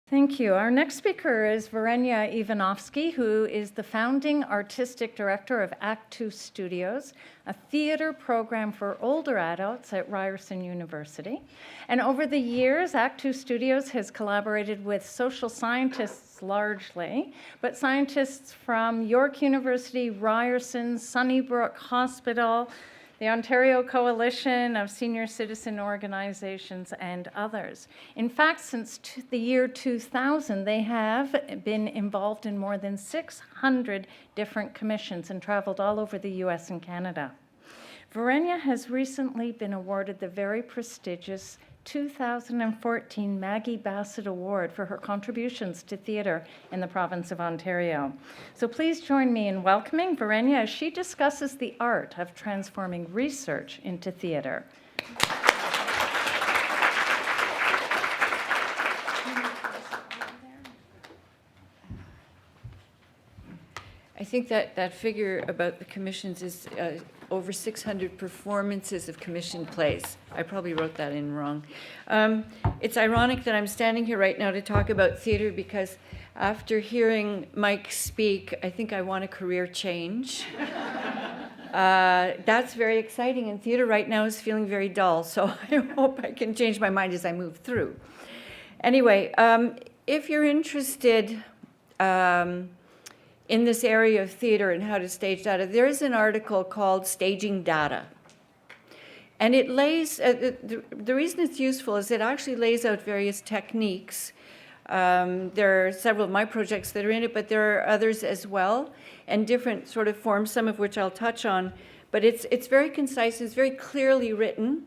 Thank you. Our next speaker is Vrenia Ivonoffski, who is the founding artistic director of Act Two Studios, a theater program for older adults at Ryerson University. And over the years, Act Two Studios has collaborated with social scientists largely, but scientists from York University, Ryerson, Sunnybrook Hospital, the Ontario Coalition of Senior Citizen Organizations, and others. In fact, since the year 2000, they have been involved in more than 600 different commissions and traveled all over the US and Canada. Vrenia has recently been awarded the very prestigious 2014 Maggie Bassett Award for her contributions to theatre in the province of Ontario. So please join me in welcoming Vrenia as she discusses the art of transforming research into theatre. I think that figure about the commissions is over 600 performances of commissioned plays. I probably wrote that in wrong. It's ironic that I'm standing here right now to talk about theater because after hearing Mike speak, I think I want a career change. That's very exciting, and theater right now is feeling very dull, so I hope I can change my mind as I move through. Anyway, if you're interested in this area of theater and how to stage data, there is an article called Staging Data. And it lays, the reason it's useful is it actually lays out various techniques. There are several of my projects that are in it, but there are others as well, and different sort of forms, some of which I'll touch on. But it's very concise, it's very clearly written.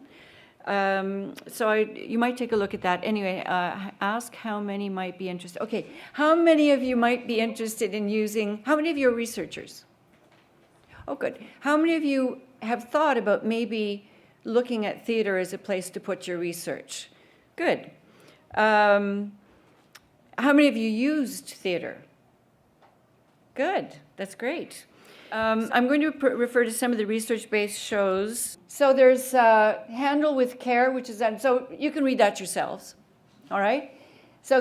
So you might take a look at that. Anyway, ask how many might be interested. Okay, how many of you might be interested in using, how many of you are researchers? Oh, good. How many of you have thought about maybe looking at theater as a place to put your research? Good. How many of you used theater? Good, that's great. I'm going to refer to some of the research-based shows. So there's Handle with Care, which is, so you can read that yourselves, all right? So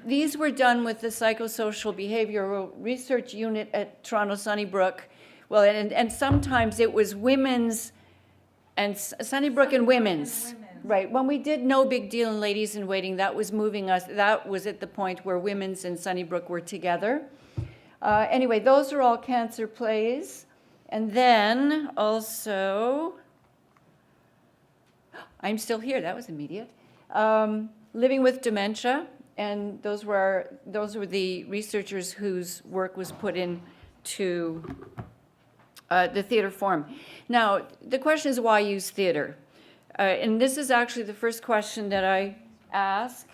these were done with the Psychosocial Behavioral Research Unit at Toronto Sunnybrook. Well, and sometimes it was women's, and Sunnybrook and women's. Right, when we did No Big Deal in Ladies in Waiting, that was moving us, that was at the point where women's and Sunnybrook were together. Anyway, those are all cancer plays. And then also, I'm Still Here, that was immediate. Living with Dementia, and those were the researchers whose work was put into the theater form. Now, the question is, why use theater? And this is actually the first question that I ask.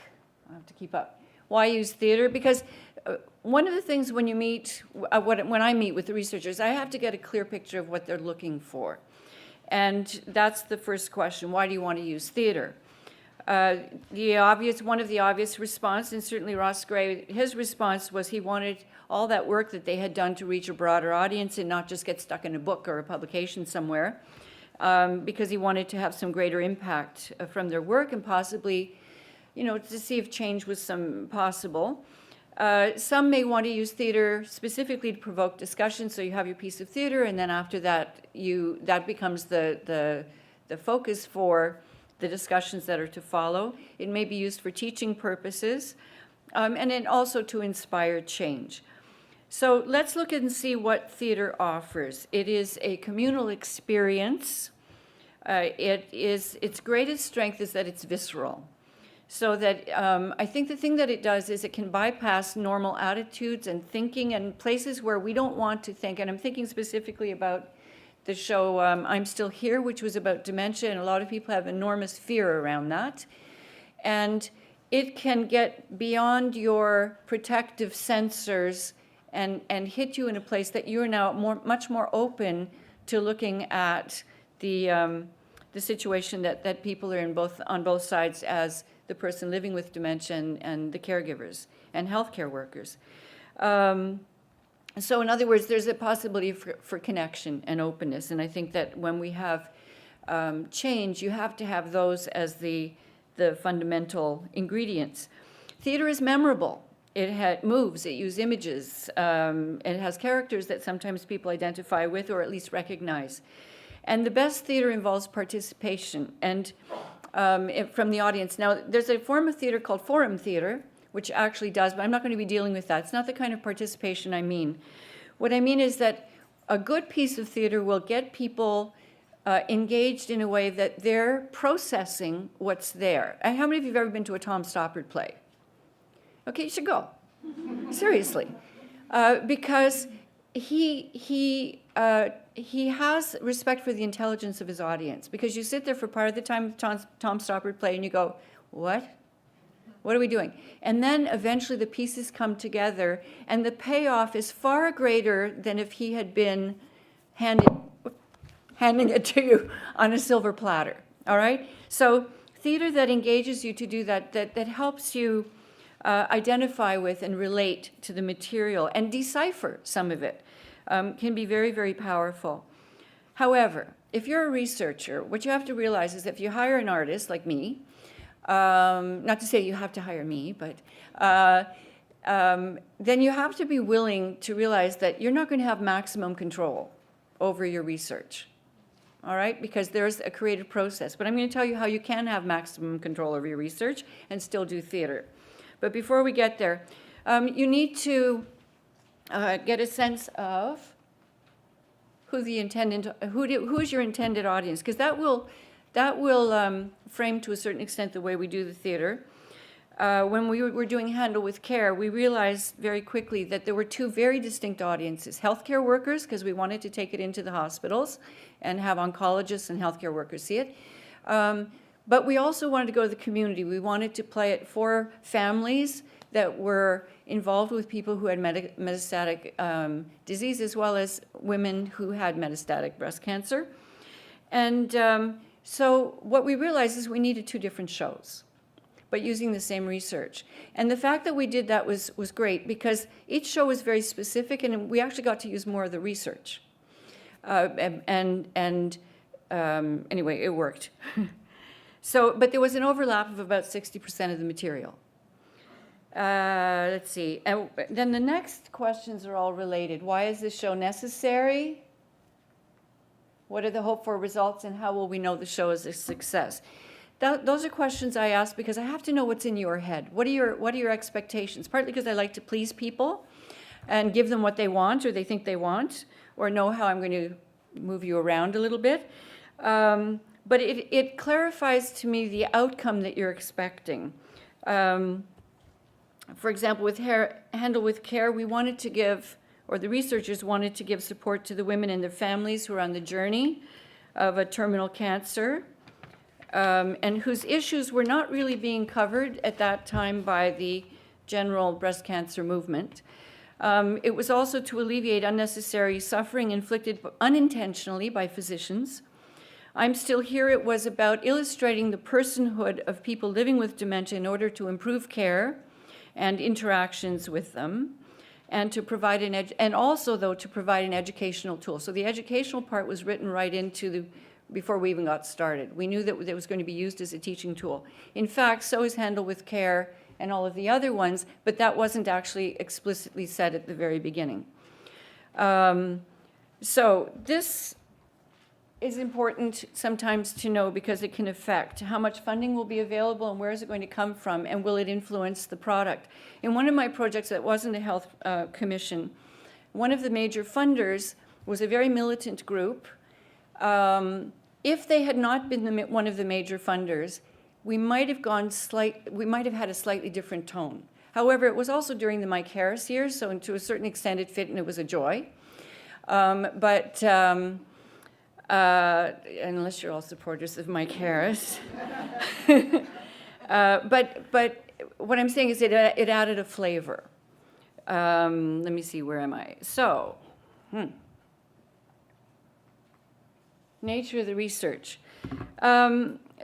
I have to keep up. Why use theater? Because one of the things when you meet, when I meet with the researchers, I have to get a clear picture of what they're looking for. And that's the first question. Why do you want to use theater? One of the obvious response, and certainly Ross Gray, his response was he wanted all that work that they had done to reach a broader audience and not just get stuck in a book or a publication somewhere, because he wanted to have some greater impact from their work and possibly, to see if change was possible. Some may want to use theater specifically to provoke discussion, so you have your piece of theater, and then after that, that becomes the focus for the discussions that are to follow. It may be used for teaching purposes, and then also to inspire change. So let's look and see what theater offers. It is a communal experience. Its greatest strength is that it's visceral. So that I think the thing that it does is it can bypass normal attitudes and thinking and places where we don't want to think. And I'm thinking specifically about the show I'm Still Here, which was about dementia, and a lot of people have enormous fear around that. And it can get beyond your protective sensors and hit you in a place that you're now much more open to looking at the situation that people are in on both sides, as the person living with dementia and the caregivers and healthcare workers. So in other words, there's a possibility for connection and openness. And I think that when we have change, you have to have those as the fundamental ingredients. Theater is memorable. It moves, it uses images, it has characters that sometimes people identify with or at least recognize. And the best theater involves participation and from the audience. Now, there's a form of theater called forum theater, which actually does, but I'm not going to be dealing with that. It's not the kind of participation I mean. What I mean is that a good piece of theater will get people engaged in a way that they're processing what's there. And how many of you have ever been to a Tom Stoppard play? Okay, you should go. Seriously. Because he has respect for the intelligence of his audience. Because you sit there for part of the time of Tom Stoppard play and you go, what? What are we doing? And then eventually the pieces come together and the payoff is far greater than if he had been handing it to you on a silver platter, all right? So theater that engages you to do that helps you identify with and relate to the material and decipher some of it can be very, very powerful. However, if you're a researcher, what you have to realize is that if you hire an artist like me, not to say you have to hire me, but then you have to be willing to realize that you're not going to have maximum control over your research, all right? Because there's a creative process. But I'm going to tell you how you can have maximum control over your research and still do theater. But before we get there, you need to get a sense of who's your intended audience, because that will frame to a certain extent the way we do the theater. When we were doing Handle with Care, we realized very quickly that there were two very distinct audiences. Healthcare workers, because we wanted to take it into the hospitals and have oncologists and healthcare workers see it. But we also wanted to go to the community. We wanted to play it for families that were involved with people who had metastatic disease, as well as women who had metastatic breast cancer. And so what we realized is we needed two different shows, but using the same research. And the fact that we did that was great because each show was very specific and we actually got to use more of the research. Anyway, it worked. But there was an overlap of about 60% of the material. Let's see. And then the next questions are all related. Why is this show necessary? What are the hoped for results, and how will we know the show is a success? Those are questions I ask because I have to know what's in your head. What are your expectations? Partly because I like to please people and give them what they want or they think they want, or know how I'm going to move you around a little bit. But it clarifies to me the outcome that you're expecting. For example, with Handle with Care, we wanted to give, or the researchers wanted to give support to the women and their families who are on the journey of a terminal cancer, and whose issues were not really being covered at that time by the general breast cancer movement. It was also to alleviate unnecessary suffering inflicted unintentionally by physicians. I'm Still Here, it was about illustrating the personhood of people living with dementia in order to improve care and interactions with them, and to provide and also, though, to provide an educational tool. So the educational part was written right into before we even got started. We knew that it was going to be used as a teaching tool. In fact, so is Handle with Care and all of the other ones, but that wasn't actually explicitly said at the very beginning. So this is important sometimes to know because it can affect how much funding will be available and where is it going to come from, and will it influence the product. In one of my projects that wasn't a health commission, one of the major funders was a very militant group. If they had not been one of the major funders, we might have had a slightly different tone. However, it was also during the Mike Harris years, so to a certain extent it fit and it was a joy. Unless you're all supporters of Mike Harris. But what I'm saying is it added a flavor. Let me see, where am I? So, nature of the research.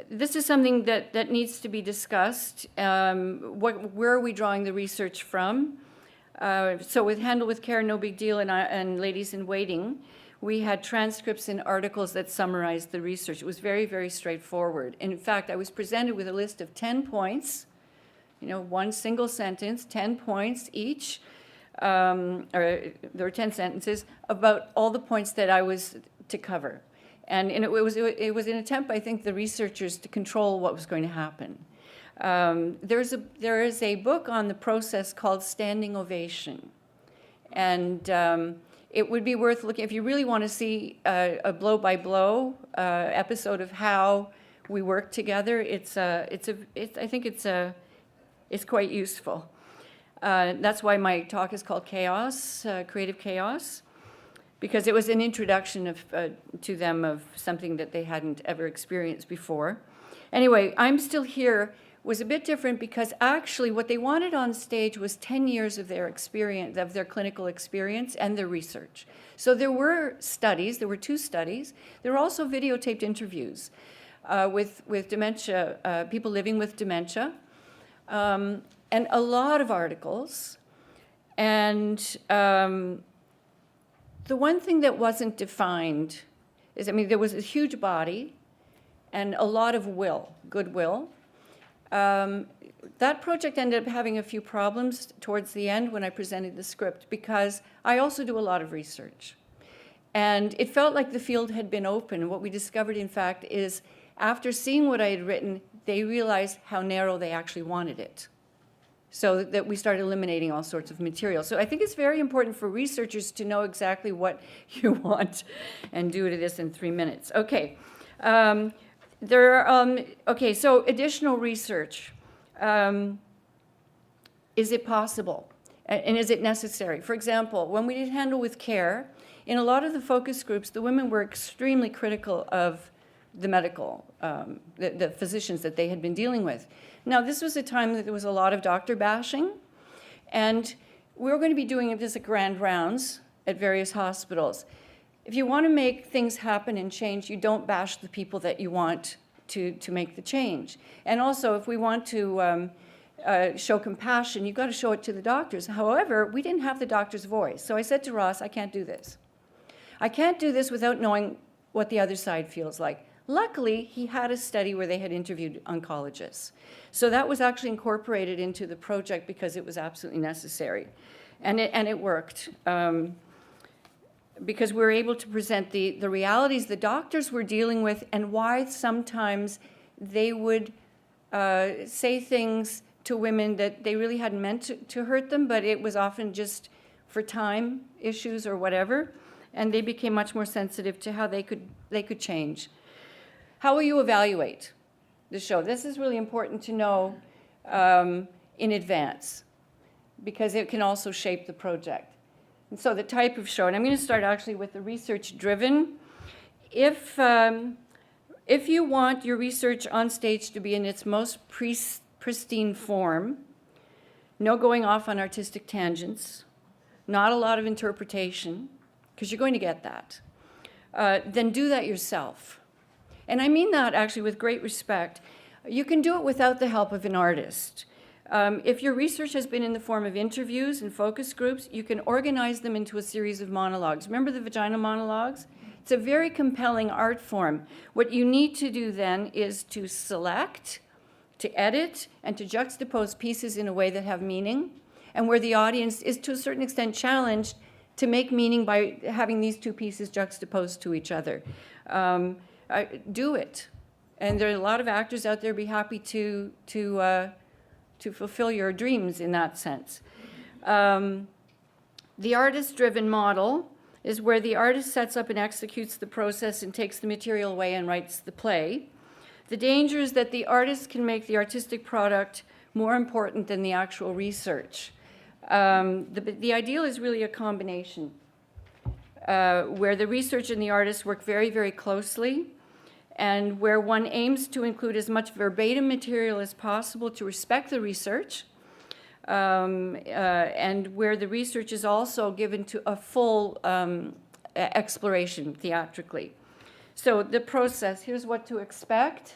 This is something that needs to be discussed. Where are we drawing the research from? So with Handle with Care, No Big Deal, and Ladies in Waiting, we had transcripts and articles that summarized the research. It was very, very straightforward. In fact, I was presented with a list of 10 points one single sentence, 10 points each, or there were 10 sentences about all the points that I was to cover. And it was an attempt, I think, the researchers to control what was going to happen. There is a book on the process called Standing Ovation. And it would be worth looking, if you really want to see a blow-by-blow episode of how we work together, I think it's quite useful. That's why my talk is called Chaos, Creative Chaos, because it was an introduction to them of something that they hadn't ever experienced before. Anyway, I'm Still Here was a bit different because actually what they wanted on stage was 10 years of their experience, of their clinical experience and their research. So there were studies, there were 2 studies. There were also videotaped interviews with dementia, people living with dementia, and a lot of articles. And the one thing that wasn't defined is, there was a huge body and a lot of goodwill. That project ended up having a few problems towards the end when I presented the script, because I also do a lot of research. And it felt like the field had been open. What we discovered, in fact, is after seeing what I had written, they realized how narrow they actually wanted it. So that we started eliminating all sorts of material. So I think it's very important for researchers to know exactly what you want and do this in 3 minutes. Okay. So additional research. Is it possible? And is it necessary? For example, when we did Handle with Care, in a lot of the focus groups, the women were extremely critical of the medical, the physicians that they had been dealing with. Now, this was a time that there was a lot of doctor bashing, and we were going to be doing this at grand rounds at various hospitals. If you want to make things happen and change, you don't bash the people that you want to make the change. And also, if we want to show compassion, you've got to show it to the doctors. However, we didn't have the doctor's voice. So I said to Ross, I can't do this. I can't do this without knowing what the other side feels like. Luckily, he had a study where they had interviewed oncologists. So that was actually incorporated into the project because it was absolutely necessary. And it worked. Because we were able to present the realities the doctors were dealing with and why sometimes they would say things to women that they really hadn't meant to hurt them, but it was often just for time issues or whatever. And they became much more sensitive to how they could change. How will you evaluate the show? This is really important to know in advance, because it can also shape the project. And so the type of show, and I'm going to start actually with the research-driven. If you want your research on stage to be in its most pristine form, no going off on artistic tangents, not a lot of interpretation, because you're going to get that, then do that yourself. And I mean that actually with great respect. You can do it without the help of an artist. If your research has been in the form of interviews and focus groups, you can organize them into a series of monologues. Remember the vagina monologues? It's a very compelling art form. What you need to do then is to select, to edit, and to juxtapose pieces in a way that have meaning, and where the audience is to a certain extent challenged to make meaning by having these 2 pieces juxtaposed to each other. Do it. And there are a lot of actors out there be happy to fulfill your dreams in that sense. The artist-driven model is where the artist sets up and executes the process and takes the material away and writes the play. The danger is that the artist can make the artistic product more important than the actual research. The ideal is really a combination where the research and the artist work very, very closely, and where one aims to include as much verbatim material as possible to respect the research, and where the research is also given to a full exploration theatrically. So the process, here's what to expect.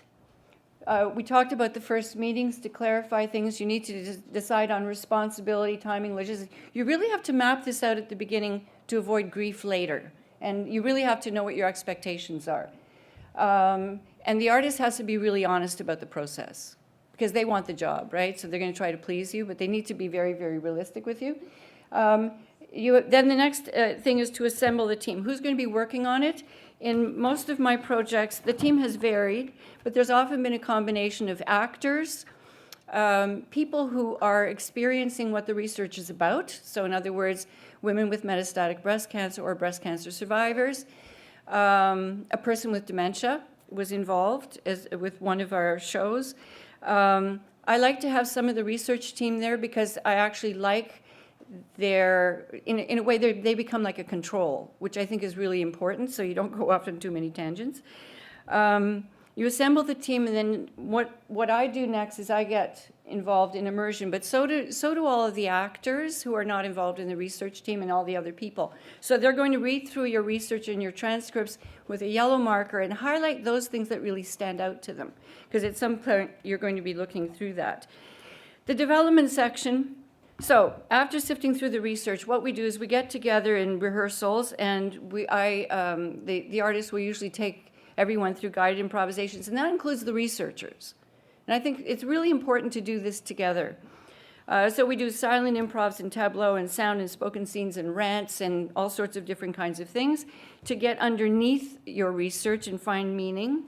We talked about the first meetings to clarify things. You need to decide on responsibility, timing, logistics. You really have to map this out at the beginning to avoid grief later. And you really have to know what your expectations are. And the artist has to be really honest about the process. because they want the job, right? So they're going to try to please you, but they need to be very, very realistic with you. Then the next thing is to assemble the team. Who's going to be working on it? In most of my projects, the team has varied, but there's often been a combination of actors, people who are experiencing what the research is about. So in other words, women with metastatic breast cancer or breast cancer survivors. A person with dementia was involved with one of our shows. I like to have some of the research team there because I actually like in a way, they become like a control, which I think is really important, so you don't go off on too many tangents. You assemble the team, and then what I do next is I get involved in immersion, but so do all of the actors who are not involved in the research team and all the other people. So they're going to read through your research and your transcripts with a yellow marker and highlight those things that really stand out to them, because at some point you're going to be looking through that. The development section. So after sifting through the research, what we do is we get together in rehearsals, and the artists will usually take everyone through guided improvisations, and that includes the researchers. And I think it's really important to do this together. So we do silent improvs and tableau and sound and spoken scenes and rants and all sorts of different kinds of things to get underneath your research and find meaning.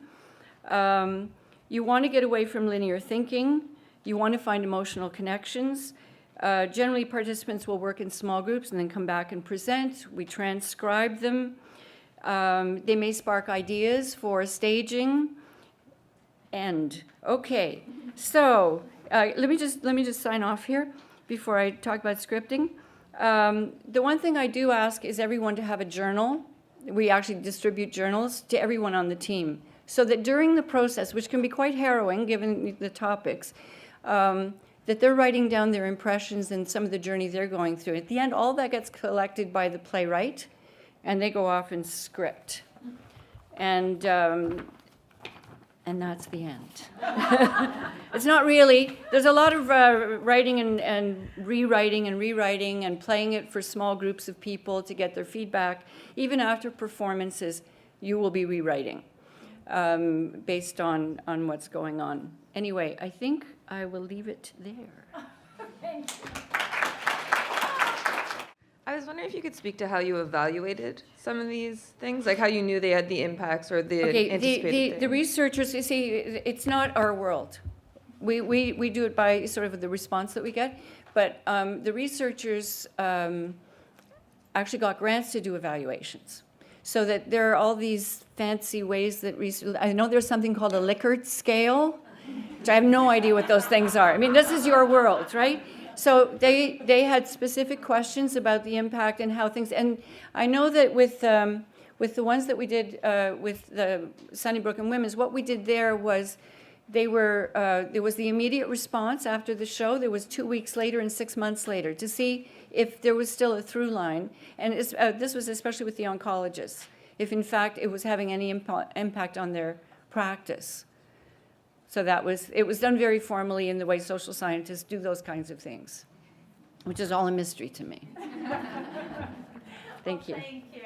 You want to get away from linear thinking. You want to find emotional connections. Generally, participants will work in small groups and then come back and present. We transcribe them. They may spark ideas for staging. Okay, so let me just sign off here before I talk about scripting. The one thing I do ask is everyone to have a journal. We actually distribute journals to everyone on the team, so that during the process, which can be quite harrowing given the topics, that they're writing down their impressions and some of the journey they're going through. At the end, all that gets collected by the playwright, and they go off and script. And that's the end. It's not really. There's a lot of writing and rewriting and playing it for small groups of people to get their feedback. Even after performances, you will be rewriting based on what's going on. Anyway, I think I will leave it there. Thank you. I was wondering if you could speak to how you evaluated some of these things, like how you knew they had the impacts or the anticipated the researchers, you see, it's not our world. We do it by sort of the response that we get, but the researchers actually got grants to do evaluations. So that there are all these fancy ways that I know there's something called a Likert scale, which I have no idea what those things are. I mean, this is your world, right? So they had specific questions about the impact and how things, and I know that with the ones that we did with the Sunnybrook and Women's, what we did there was there was the immediate response after the show. There was 2 weeks later and 6 months later to see if there was still a through line, and this was especially with the oncologists, if in fact it was having any impact on their practice. So it was done very formally in the way social scientists do those kinds of things, which is all a mystery to me. Thank you. Thank you.